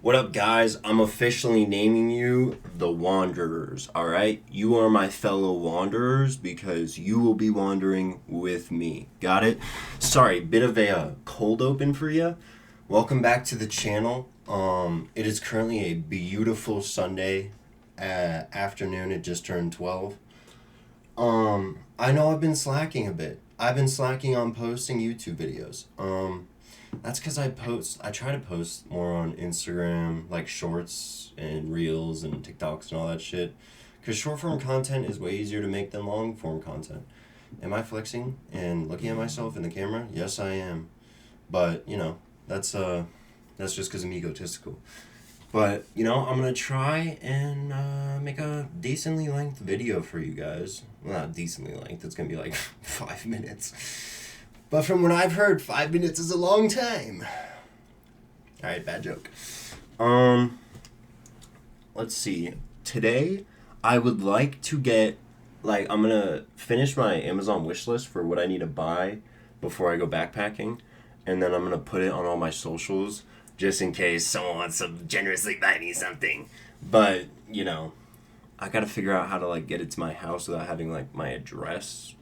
What up, guys? I'm officially naming you the Wanderers, alright? You are my fellow Wanderers because you will be wandering with me. Got it? Sorry, bit of a cold open for you. Welcome back to the channel. It is currently a beautiful Sunday afternoon. It just turned 12. I know I've been slacking a bit. I've been slacking on posting YouTube videos. That's because I try to post more on Instagram, like shorts and reels and TikToks and all that shit. Because short form content is way easier to make than long form content. Am I flexing and looking at myself in the camera? Yes, I am. But, that's just because I'm egotistical. But, I'm going to try and make a decently length video for you guys. Well, not decently length, it's going to be like 5 minutes. But from what I've heard, 5 minutes is a long time. Alright, bad joke. Let's see. Today, I would like to get, I'm going to finish my Amazon wish list for what I need to buy before I go backpacking. And then I'm going to put it on all my socials just in case someone wants to generously buy me something. But, I got to figure out how to, get it to my house without having, my address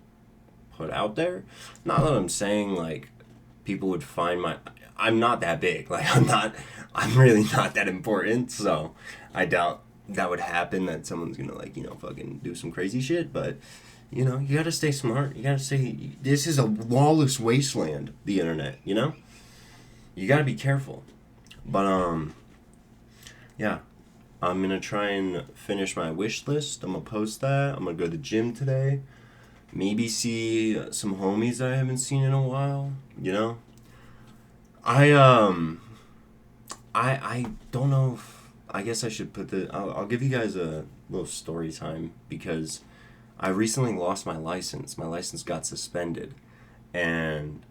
put out there. Not that I'm saying people would find I'm not that big. I'm really not that important, so I doubt that would happen, that someone's gonna fucking do some crazy shit. But you gotta stay smart. You gotta stay, this is a lawless wasteland, the internet, you gotta be careful. But yeah, I'm gonna try and finish my wish list. I'm gonna post that. I'm gonna go to the gym today. Maybe see some homies that I haven't seen in a while, I don't know if, I guess I should put I'll give you guys a little story time, because I recently lost my license. My license got suspended, and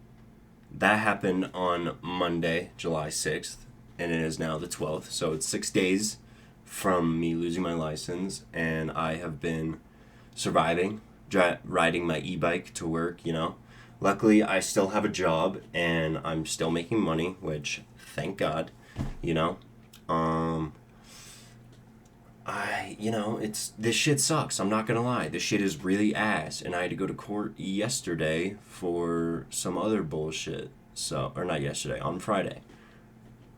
that happened on Monday, July 6th, and it is now the 12th, so it's 6 days from me losing my license, and I have been surviving, riding my e-bike to work, Luckily, I still have a job, and I'm still making money, which, thank God, this shit sucks, I'm not gonna lie. This shit is really ass, and I had to go to court yesterday for some other bullshit, or not yesterday, on Friday,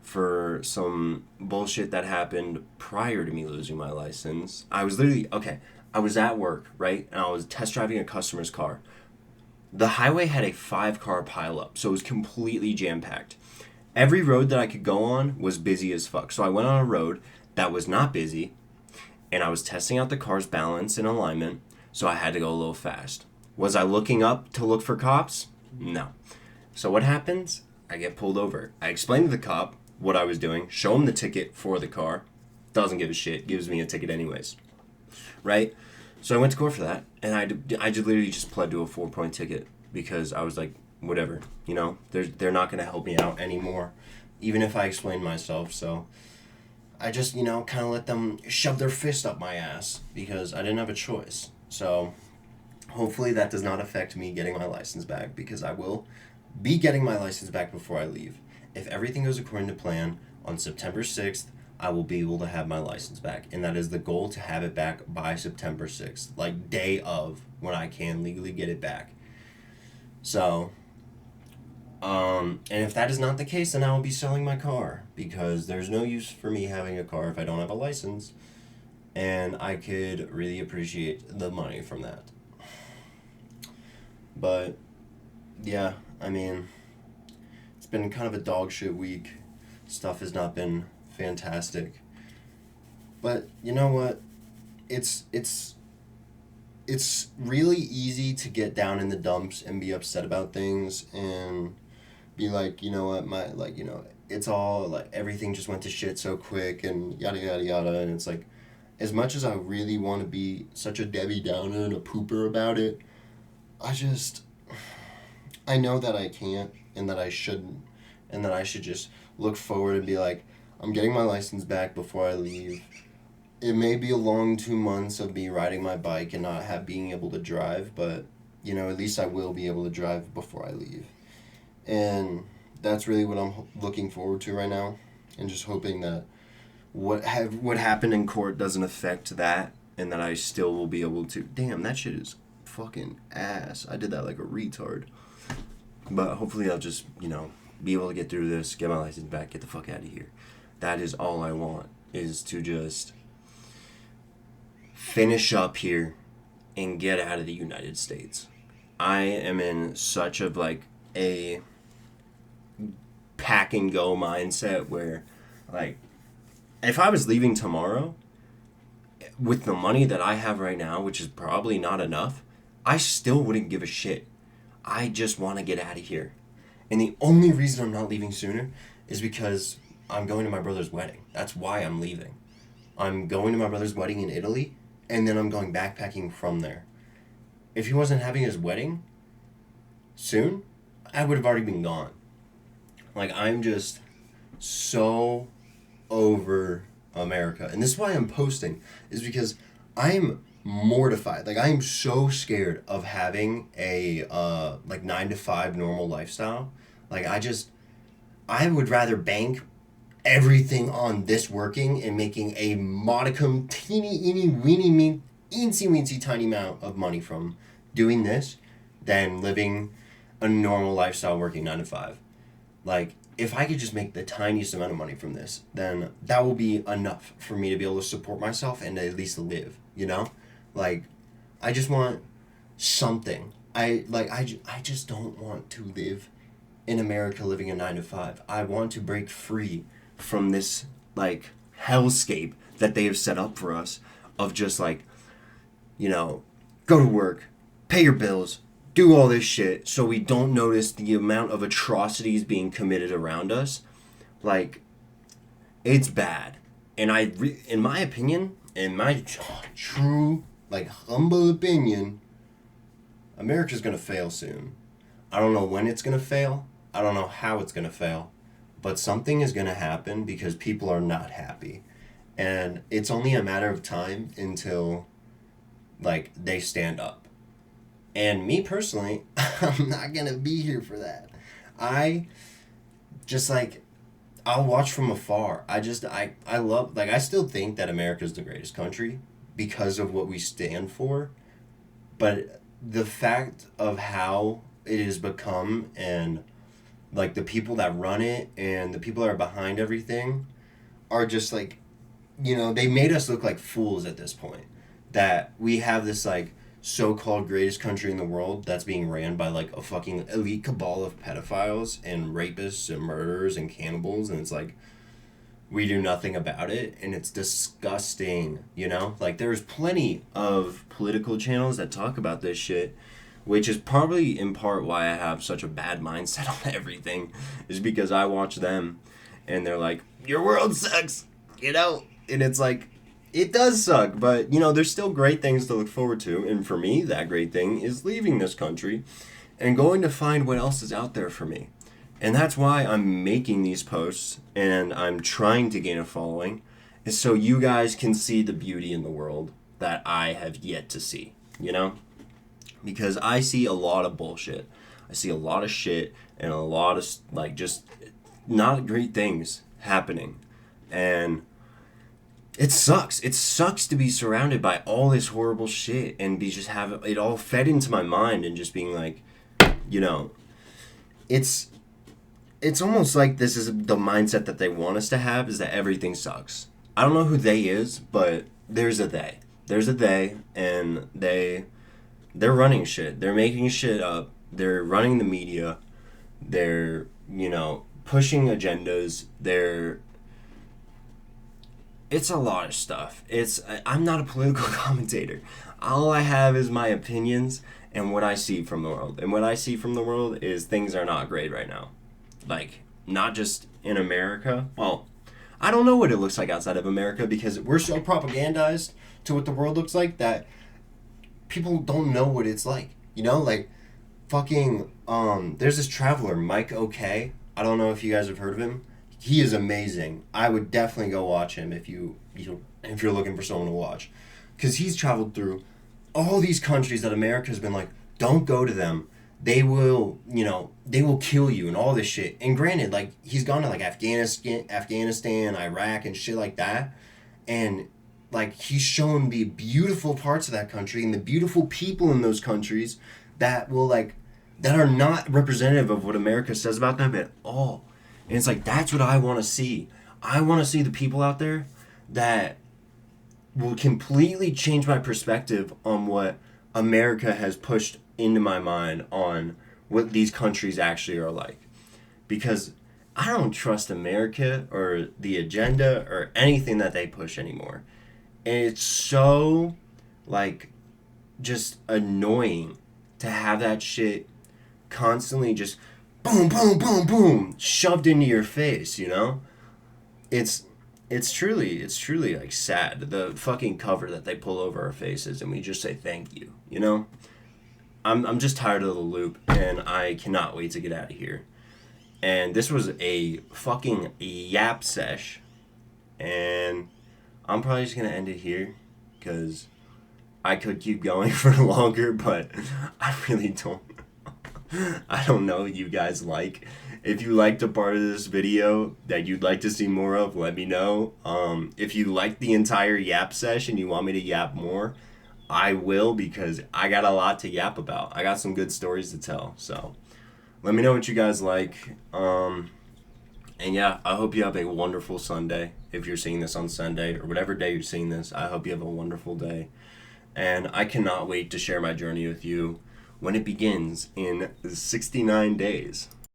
for some bullshit that happened prior to me losing my license. I was at work, right? And I was test driving a customer's car. The highway had a 5-car pileup, so it was completely jam-packed. Every road that I could go on was busy as fuck. So I went on a road that was not busy, and I was testing out the car's balance and alignment, so I had to go a little fast. Was I looking up to look for cops? No. So what happens? I get pulled over. I explain to the cop what I was doing, show him the ticket for the car. Doesn't give a shit, gives me a ticket anyways. Right? So I went to court for that, and I just literally just pled to a 4-point ticket, because I was like, whatever, they're not going to help me out anymore, even if I explain myself. So I just, kind of let them shove their fist up my ass, because I didn't have a choice. So hopefully that does not affect me getting my license back, because I will be getting my license back before I leave. If everything goes according to plan, on September 6th, I will be able to have my license back. And that is the goal, to have it back by September 6th, day of, when I can legally get it back. So, and if that is not the case, then I will be selling my car, because there's no use for me having a car if I don't have a license, and I could really appreciate the money from that. But, yeah, it's been kind of a dog shit week. Stuff has not been fantastic. But you know what? It's really easy to get down in the dumps and be upset about things and be like, it's all everything just went to shit so quick and yada yada yada. And it's as much as I really want to be such a Debbie Downer and a pooper about it, I know that I can't, and that I shouldn't, and that I should just look forward and be like, I'm getting my license back before I leave. It may be a long 2 months of me riding my bike and not being able to drive, but, at least I will be able to drive before I leave. And that's really what I'm looking forward to right now, and just hoping that what happened in court doesn't affect that, and that I still will be able to. Damn, that shit is fucking ass. I did that like a retard. But hopefully I'll just, be able to get through this, get my license back, get the fuck out of here. That is all I want, is to just finish up here and get out of the United States. I am in such of like a pack and go mindset where, like, if I was leaving tomorrow with the money that I have right now, which is probably not enough, I still wouldn't give a shit. I just want to get out of here. And the only reason I'm not leaving sooner is because I'm going to my brother's wedding. That's why I'm leaving. I'm going to my brother's wedding in Italy, and then I'm going backpacking from there. If he wasn't having his wedding soon, I would have already been gone. Like, I'm just so over America. And this is why I'm posting, is because I'm mortified. Like, I am so scared of having a 9-to-5 normal lifestyle. Like, I would rather bank everything on this working and making a modicum teeny weensy tiny amount of money from doing this than living a normal lifestyle working 9-to-5. Like, if I could just make the tiniest amount of money from this, then that will be enough for me to be able to support myself and to at least live, Like, I just want something. I just don't want to live in America living a 9-to-5. I want to break free from this, like, hellscape that they have set up for us of just, like, go to work, pay your bills, do all this shit so we don't notice the amount of atrocities being committed around us. Like, it's bad. And in my opinion, in my true, like, humble opinion, America's gonna fail soon. I don't know when it's gonna fail. I don't know how it's gonna fail. But something is gonna happen because people are not happy. And it's only a matter of time until, like, they stand up. And me personally, I'm not gonna be here for that. I just, like, I'll watch from afar. I love, like, I still think that America's the greatest country because of what we stand for. But the fact of how it has become, and, like, the people that run it and the people that are behind everything are just, like, they made us look like fools at this point. That we have this, like, so-called greatest country in the world that's being ran by, like, a fucking elite cabal of pedophiles and rapists and murderers and cannibals, and it's like, we do nothing about it, and it's disgusting, Like, there's plenty of political channels that talk about this shit, which is probably in part why I have such a bad mindset on everything, is because I watch them, and they're like, your world sucks, and it's like, it does suck, but, there's still great things to look forward to. And for me, that great thing is leaving this country and going to find what else is out there for me. And that's why I'm making these posts and I'm trying to gain a following, is so you guys can see the beauty in the world that I have yet to see, Because I see a lot of bullshit. I see a lot of shit and a lot of, like, just not great things happening. And it sucks. It sucks to be surrounded by all this horrible shit and be just have it all fed into my mind and just being like, it's almost like this is the mindset that they want us to have, is that everything sucks. I don't know who they is, but there's a they. There's a they, and they're running shit. They're making shit up. They're running the media. They're, pushing agendas. It's a lot of stuff. I'm not a political commentator. All I have is my opinions and what I see from the world. And what I see from the world is things are not great right now. Like, not just in America. Well, I don't know what it looks like outside of America because we're so propagandized to what the world looks like that people don't know what it's like. Like, fucking, there's this traveler, Mike OK. I don't know if you guys have heard of him. He is amazing. I would definitely go watch him if you're looking for someone to watch, because he's traveled through all these countries that America has been like, don't go to them. they will kill you and all this shit. And granted, like, he's gone to like Afghanistan, Iraq, and shit like that, and like, he's shown the beautiful parts of that country and the beautiful people in those countries that will like that are not representative of what America says about them at all. And it's like, that's what I want to see. I want to see the people out there that will completely change my perspective on what America has pushed into my mind on what these countries actually are like. Because I don't trust America or the agenda or anything that they push anymore. And it's so, like, just annoying to have that shit constantly just boom, boom, boom, boom, shoved into your face, you know? It's truly like sad, the fucking cover that they pull over our faces and we just say thank you, you know? I'm just tired of the loop and I cannot wait to get out of here. And this was a fucking yap sesh, and I'm probably just gonna end it here because I could keep going for longer, but I really don't. I don't know what you guys like. If you liked a part of this video that you'd like to see more of, let me know. If you like the entire yap session, you want me to yap more, I will, because I got a lot to yap about. I got some good stories to tell. So let me know what you guys like. And yeah, I hope you have a wonderful Sunday. If you're seeing this on Sunday or whatever day you're seeing this, I hope you have a wonderful day. And I cannot wait to share my journey with you when it begins in 69 days.